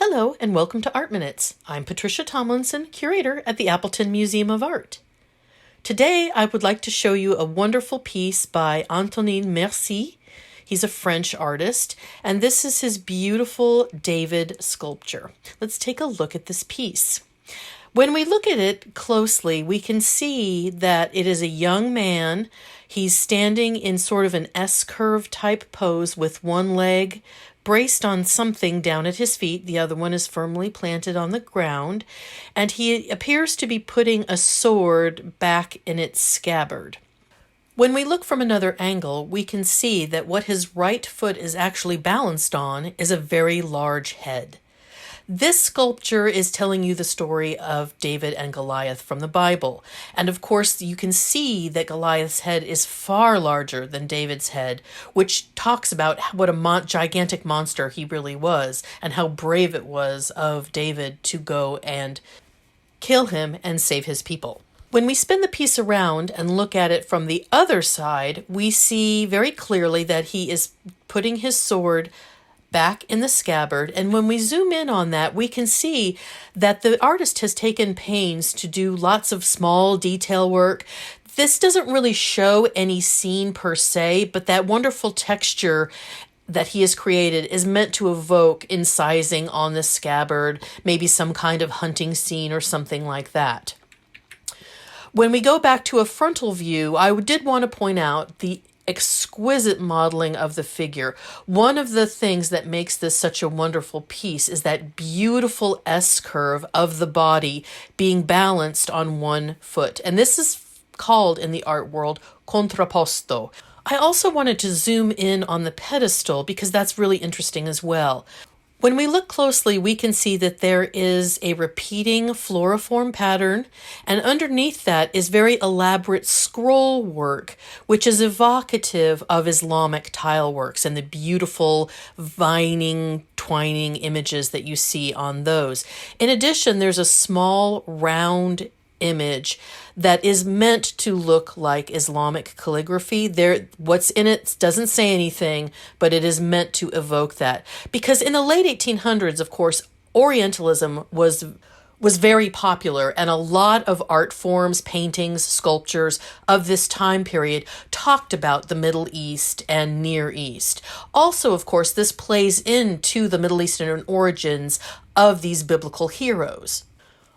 Hello and welcome to Art Minutes. I'm Patricia Tomlinson, curator at the Appleton Museum of Art. Today I would like to show you a wonderful piece by Antonin Mercié. He's a French artist, and this is his beautiful David sculpture. Let's take a look at this piece. When we look at it closely, we can see that it is a young man. He's standing in sort of an S-curve type pose with one leg braced on something down at his feet. The other one is firmly planted on the ground, and he appears to be putting a sword back in its scabbard. When we look from another angle, we can see that what his right foot is actually balanced on is a very large head. This sculpture is telling you the story of David and Goliath from the Bible. And of course, you can see that Goliath's head is far larger than David's head, which talks about what a gigantic monster he really was and how brave it was of David to go and kill him and save his people. When we spin the piece around and look at it from the other side, we see very clearly that he is putting his sword back in the scabbard, and when we zoom in on that, we can see that the artist has taken pains to do lots of small detail work. This doesn't really show any scene per se, but that wonderful texture that he has created is meant to evoke incising on the scabbard, maybe some kind of hunting scene or something like that. When we go back to a frontal view, I did want to point out the exquisite modeling of the figure. One of the things that makes this such a wonderful piece is that beautiful S-curve of the body being balanced on one foot. And this is called in the art world contrapposto. I also wanted to zoom in on the pedestal because that's really interesting as well. When we look closely, we can see that there is a repeating floriform pattern, and underneath that is very elaborate scroll work, which is evocative of Islamic tile works and the beautiful vining, twining images that you see on those. In addition, there's a small round image that is meant to look like Islamic calligraphy. What's in it doesn't say anything, but it is meant to evoke that. Because in the late 1800s, of course, Orientalism was very popular, and a lot of art forms, paintings, sculptures of this time period talked about the Middle East and Near East. Also, of course, this plays into the Middle Eastern origins of these biblical heroes.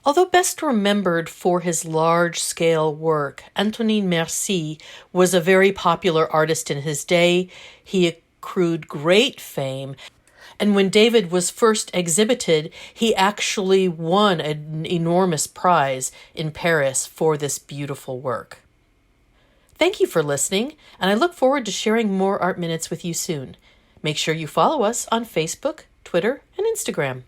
Although best remembered for his large-scale work, Antonin Mercié was a very popular artist in his day. He accrued great fame, and when David was first exhibited, he actually won an enormous prize in Paris for this beautiful work. Thank you for listening, and I look forward to sharing more Art Minutes with you soon. Make sure you follow us on Facebook, Twitter, and Instagram.